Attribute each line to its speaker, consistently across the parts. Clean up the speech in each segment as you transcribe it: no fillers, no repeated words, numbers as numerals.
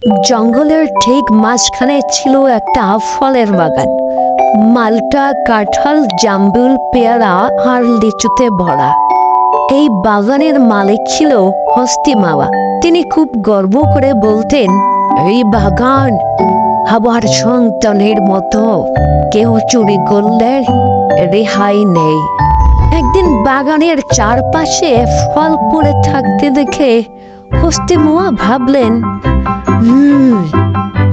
Speaker 1: জঙ্গলের ঠিক মাঝখানে ছিল একটা ফলের বাগান। মালটা, কাঁঠাল, জামরুল, পেয়ারা আর লিচুতে ভরা। এই বাগানের মালিক ছিল হস্তি মামা। তিনি খুব গর্ব করে বলতেন, এই বাগান আমার সন্তানের মতো, কেউ চুরি করলে রেহাই নেই। একদিন বাগানের চারপাশে ফল পড়ে থাকতে দেখে হস্তি মামা ভাবলেন,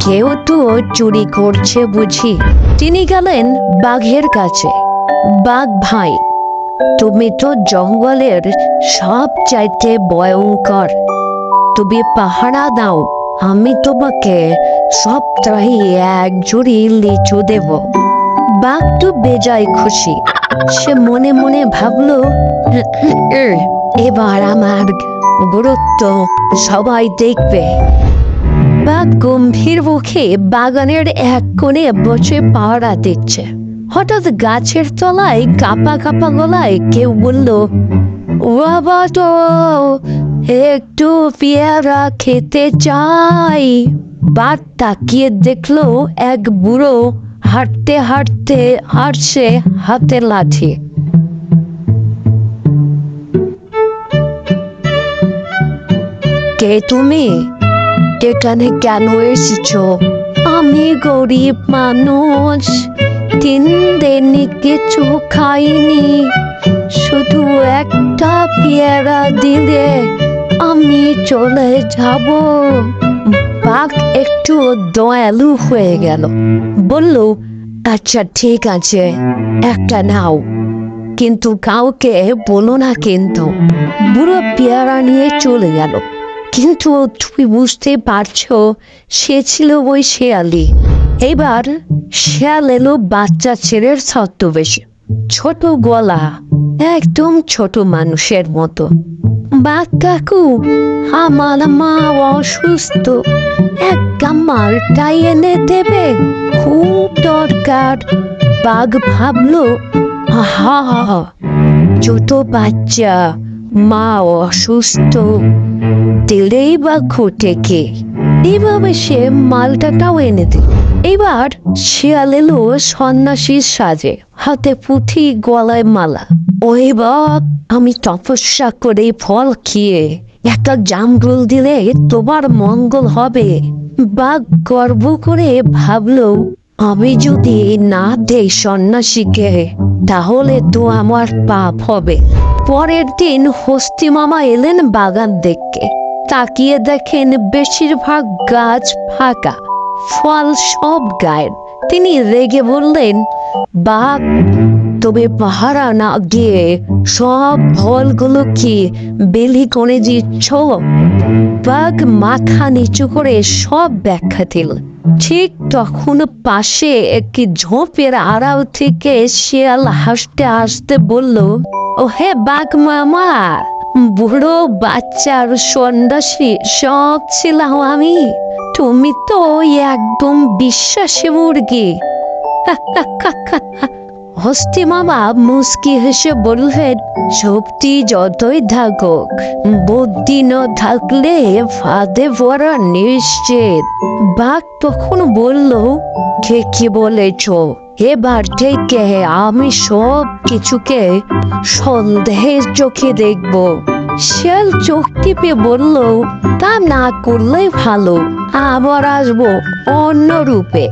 Speaker 1: কেউ তো চুরি করছে বুঝি। তিনি গেলেন বাঘের কাছে। বাঘ ভাই, তুমি তো জঙ্গলের সব চাইতে ভয়ঙ্কর, তুমি পাহারা দাও, আমি তোমাকে সপ্তাহে এক ঝুড়ি লিচু দেব। বাঘ তো বেজায় খুশি। সে মনে মনে ভাবলো, এবার আমার গুরুত্ব সবাই দেখবে। বাঘ গম্ভীর মুখে বাগানের এক কোণে বসে পাহারা দিচ্ছে। হঠাৎ গাছের তলায় কাঁপা কাঁপা গলায় কেউ বলল, বাবা তো একটু পেয়ারা খেতে চাই। বাঘ তাকিয়ে দেখলো এক বুড়ো হাঁটতে হাঁটতে আসছে, হাতে লাঠি। কে তুমি? এখানে কেন এসেছো? আমি গরিব মানুষ, 3 দিন কিছু খাইনি, শুধু একটা পেয়ারা দিলে আমি চলে যাব। বাঘ একটু দয়ালু হয়ে গেল, বলল, আচ্ছা ঠিক আছে, একটা নাও, কিন্তু কাউকে বলো না কিন্তু। বুড়ো পেয়ারা নিয়ে চলে গেল। কিন্তু তুমি বুঝতে পারছো, সে ছিল ওই শেয়ালি। এবার শেয়াল এলো বাচ্চা ছেলের ছদ্মবেশে, ছোট গলা, একদম ছোট মানুষের মতো। বাঘ কাকু, আমার মা অসুস্থ, এক মালটা এনে দেবে, খুব দরকার। বাঘ ভাবলো, আহা, ছোট বাচ্চা, মা অসুস্থ, দিলেই বা ঘটে কে। এইভাবে সে মালটাটাও এনে দিল। এবার শিয়াল এলো সন্ন্যাসীর সাজে, হাতে পুঁথি, গলায় মালা। ওই বাপ, আমি তপস্যা করে ফল খেয়ে একটা জামরুল দিলে তোমার মঙ্গল হবে। বাঘ গর্ব করে ভাবলো, আমি যদি না দেই সন্ন্যাসীকে, তাহলে তো আমার পাপ হবে। পরের দিন হস্তি মামা এলেন বাগান দেখতে। তাকিয়ে দেখেন বেশিরভাগ গাছ ফাঁকা, ফল সব গায়েব। তিনি রেগে বললেন, বাঘ, তবে পাহারা না দিয়ে সব ফলগুলো কি বিলি করে দিচ্ছ? বাঘ মাথা নিচু করে সব ব্যাখ্যা দিল। ঠিক তখন পাশে একটি ঝোপের আড়াল থেকে শিয়াল হাসতে হাসতে বলল, ও হে বাঘ মামা, বুড়ো বাচ্চার সন্ন্যাসী সব ছিলাম আমি। তুমি তো একদম বিশ্বাসী মুরগি। হস্তি মামা মুস্কি হেসে বললেন, শক্তি যতই থাকুক, বুদ্ধি না থাকলে ফাঁদে পড়া নিশ্চিত। বাঘ তখন বলল, ঠিকই বলেছ, এবার থেকে আমি সব কিছুকে সন্দেহের চোখে দেখব। শিয়াল চোখ টিপে বলল, তা না করলে ভালো, আবার আসবো অন্য রূপে।